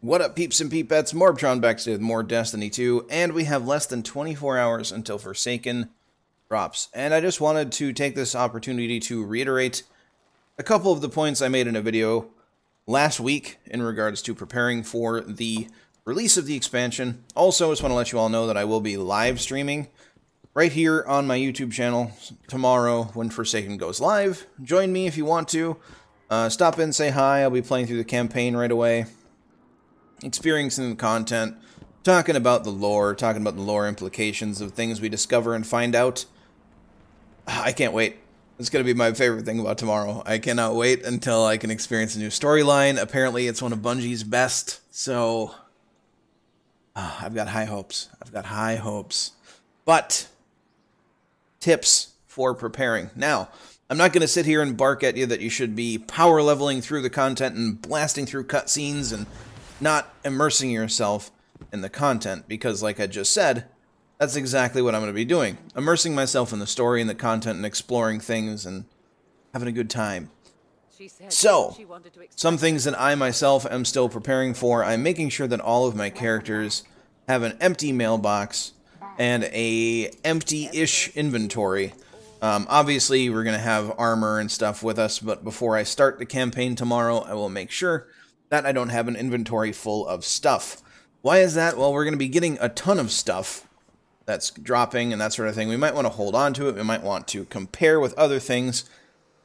What up, peeps and peepettes? MorbTron back today with more Destiny 2, and we have less than 24 hours until Forsaken drops. And I just wanted to take this opportunity to reiterate a couple of the points I made in a video last week in regards to preparing for the release of the expansion. Also, just want to let you all know that I will be live streaming right here on my YouTube channel tomorrow when Forsaken goes live. Join me if you want to. Stop in, say hi. I'll be playing through the campaign right away, experiencing the content, talking about the lore implications of things we discover and find out. I can't wait. It's going to be my favorite thing about tomorrow. I cannot wait until I can experience a new storyline. Apparently, it's one of Bungie's best, so I've got high hopes. But tips for preparing. Now, I'm not going to sit here and bark at you that you should be power leveling through the content and blasting through cutscenes and not immersing yourself in the content, because like I just said, that's exactly what I'm going to be doing. Immersing myself in the story and the content and exploring things and having a good time. So, some things that I myself am still preparing for, I'm making sure that all of my characters have an empty mailbox and a empty-ish inventory. Obviously, we're going to have armor and stuff with us, but before I start the campaign tomorrow, I will make sure that I don't have an inventory full of stuff. Why is that? Well, we're going to be getting a ton of stuff that's dropping and that sort of thing. We might want to hold on to it. We might want to compare with other things.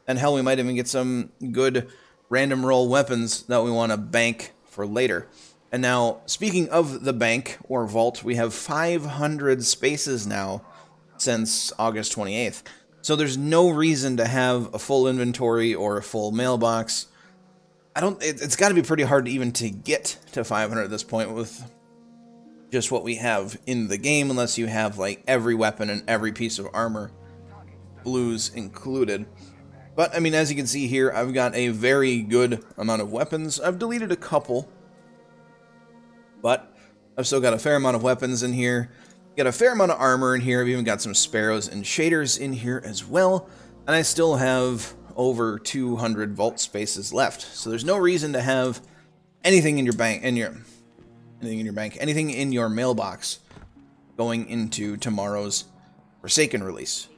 And hell, we might even get some good random roll weapons that we want to bank for later. And now, speaking of the bank or vault, we have 500 spaces now since August 28th. So there's no reason to have a full inventory or a full mailbox. It's got to be pretty hard even to get to 500 at this point with just what we have in the game, unless you have like every weapon and every piece of armor, blues included. But I mean, as you can see here, I've got a very good amount of weapons. I've deleted a couple, but I've still got a fair amount of weapons in here. Got a fair amount of armor in here. I've even got some sparrows and shaders in here as well, and I still have over 200 vault spaces left. So there's no reason to have anything in your bank, anything in your mailbox going into tomorrow's Forsaken release.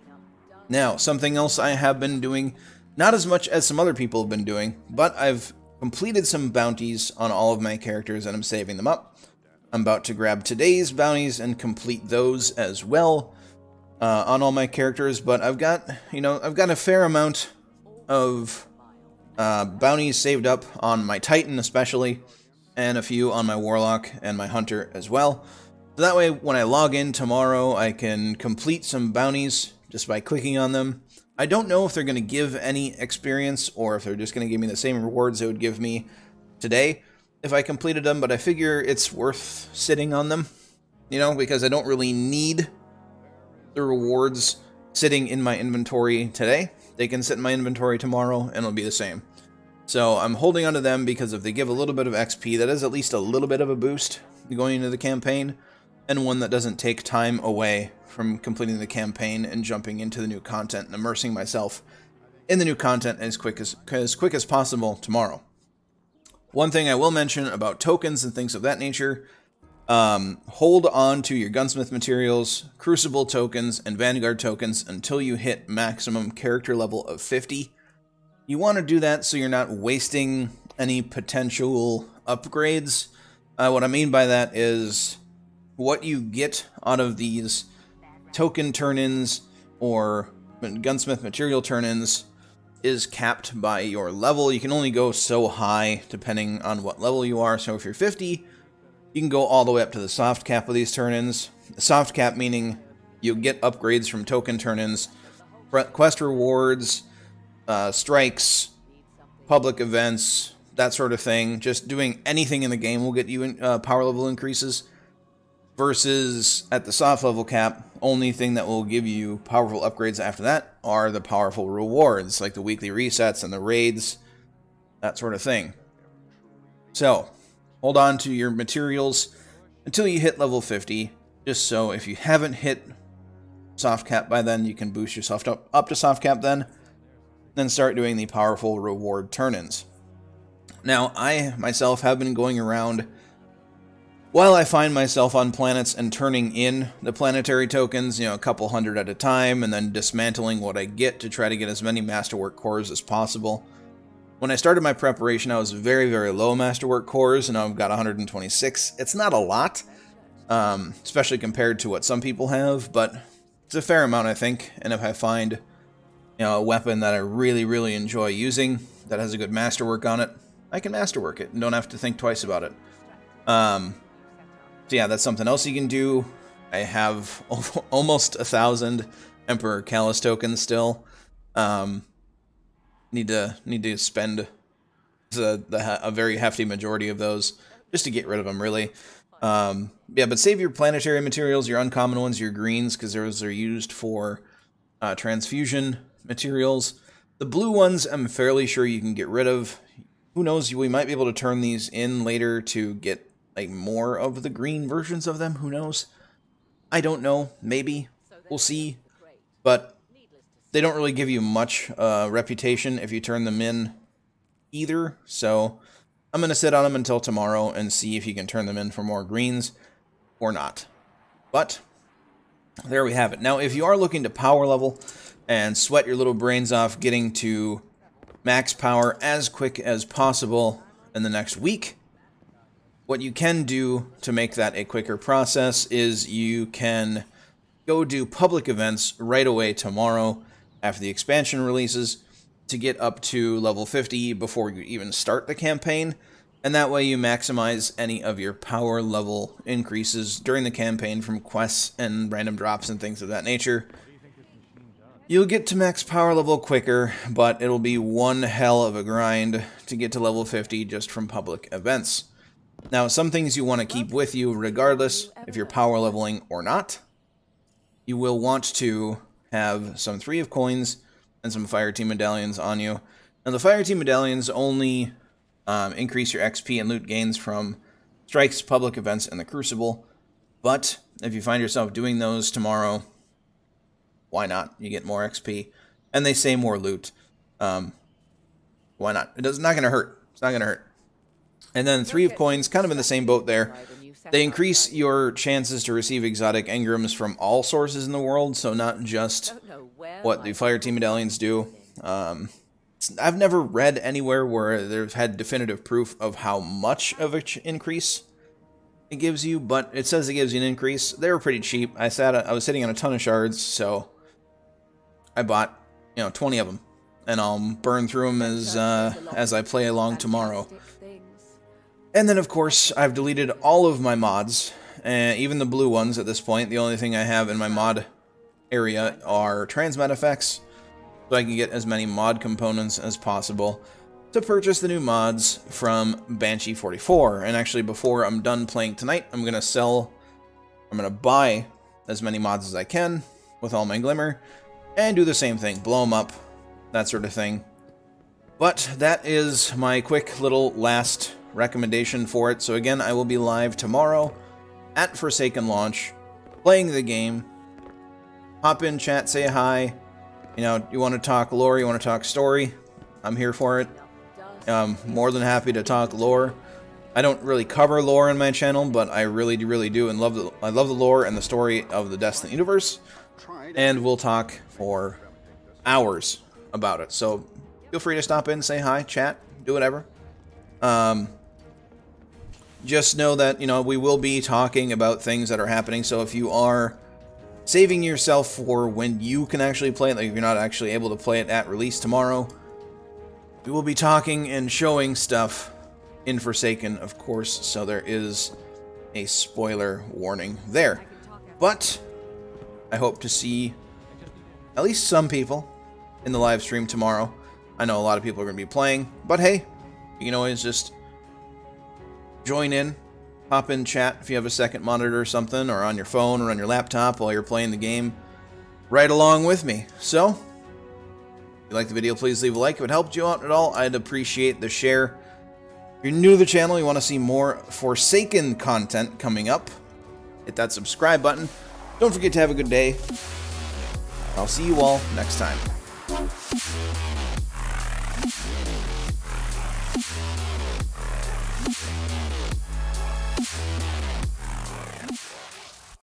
Now, something else I have been doing, not as much as some other people have been doing, but I've completed some bounties on all of my characters and I'm saving them up. I'm about to grab today's bounties and complete those as well on all my characters, but I've got a fair amount of bounties saved up on my Titan especially, and a few on my Warlock and my Hunter as well. So that way, when I log in tomorrow, I can complete some bounties just by clicking on them. I don't know if they're going to give any experience or if they're just going to give me the same rewards they would give me today if I completed them, but I figure it's worth sitting on them, because I don't really need the rewards sitting in my inventory today. They can sit in my inventory tomorrow and it'll be the same. So I'm holding onto them because if they give a little bit of XP, that is at least a little bit of a boost going into the campaign, and one that doesn't take time away from completing the campaign and jumping into the new content and immersing myself in the new content as quick as possible tomorrow. One thing I will mention about tokens and things of that nature, hold on to your gunsmith materials, crucible tokens, and vanguard tokens until you hit maximum character level of 50. You want to do that so you're not wasting any potential upgrades. What I mean by that is what you get out of these token turn-ins or gunsmith material turn-ins is capped by your level. You can only go so high depending on what level you are. So if you're 50, you can go all the way up to the soft cap of these turn-ins. Soft cap meaning you get upgrades from token turn-ins, quest rewards, strikes, public events, that sort of thing. Just doing anything in the game will get you power level increases. Versus at the soft level cap, only thing that will give you powerful upgrades after that are the powerful rewards, like the weekly resets and the raids, that sort of thing. So, hold on to your materials until you hit level 50, just so if you haven't hit soft cap by then, you can boost yourself up to soft cap then start doing the powerful reward turn-ins. Now, I myself have been going around while I find myself on planets and turning in the planetary tokens, you know, a couple hundred at a time, and then dismantling what I get to try to get as many Masterwork cores as possible. When I started my preparation, I was very, very low Masterwork cores, and I've got 126. It's not a lot, especially compared to what some people have, but it's a fair amount, I think. And if I find, you know, a weapon that I really, really enjoy using, that has a good Masterwork on it, I can Masterwork it and don't have to think twice about it. So yeah, that's something else you can do. I have almost 1,000 Emperor Callus tokens still. Need to spend a very hefty majority of those just to get rid of them, really. Yeah, but save your planetary materials, your uncommon ones, your greens, because those are used for transfusion materials. The blue ones, I'm fairly sure you can get rid of. Who knows? We might be able to turn these in later to get like more of the green versions of them. Who knows? I don't know. Maybe. We'll see. But they don't really give you much reputation if you turn them in either. So I'm going to sit on them until tomorrow and see if you can turn them in for more greens or not. But there we have it. Now, if you are looking to power level and sweat your little brains off getting to max power as quick as possible in the next week, what you can do to make that a quicker process is you can go do public events right away tomorrow after the expansion releases to get up to level 50 before you even start the campaign, and that way you maximize any of your power level increases during the campaign from quests and random drops and things of that nature. You'll get to max power level quicker, but it'll be one hell of a grind to get to level 50 just from public events. Now, some things you want to keep with you regardless if you're power leveling or not. You will want to have some 3 of coins and some fire team medallions on you. Now, the fire team medallions only increase your XP and loot gains from strikes, public events, and the Crucible. But if you find yourself doing those tomorrow, why not? You get more XP. And they say more loot. Why not? It's not going to hurt. It's not going to hurt. And then 3 of coins, kind of in the same boat there. They increase your chances to receive exotic engrams from all sources in the world, so not just what the fire team medallions do. I've never read anywhere where they've had definitive proof of how much of an increase it gives you, but it says it gives you an increase. They were pretty cheap. I was sitting on a ton of shards, so I bought 20 of them, and I'll burn through them as I play along tomorrow. And then, of course, I've deleted all of my mods, even the blue ones at this point. The only thing I have in my mod area are transmat effects, so I can get as many mod components as possible to purchase the new mods from Banshee 44. And actually, before I'm done playing tonight, I'm going to buy as many mods as I can with all my Glimmer, and do the same thing, blow them up, that sort of thing. But that is my quick little last recommendation for it. So again, I will be live tomorrow at Forsaken launch, playing the game. Hop in, chat, say hi. You want to talk lore, you want to talk story, I'm here for it. More than happy to talk lore. I don't really cover lore in my channel, but I really do, and I love the lore and the story of the Destiny universe. And we'll talk for hours about it. So feel free to stop in, say hi, chat, do whatever. Just know that, we will be talking about things that are happening, so if you are saving yourself for when you can actually play it, like if you're not actually able to play it at release tomorrow, we will be talking and showing stuff in Forsaken, of course, so there is a spoiler warning there. But I hope to see at least some people in the live stream tomorrow. I know a lot of people are going to be playing, but hey, you can always just join in, hop in chat if you have a second monitor or something, or on your phone or on your laptop while you're playing the game right along with me. So, if you like the video, please leave a like. If it helped you out at all, I'd appreciate the share. If you're new to the channel, you want to see more Forsaken content coming up, hit that subscribe button. Don't forget to have a good day. I'll see you all next time.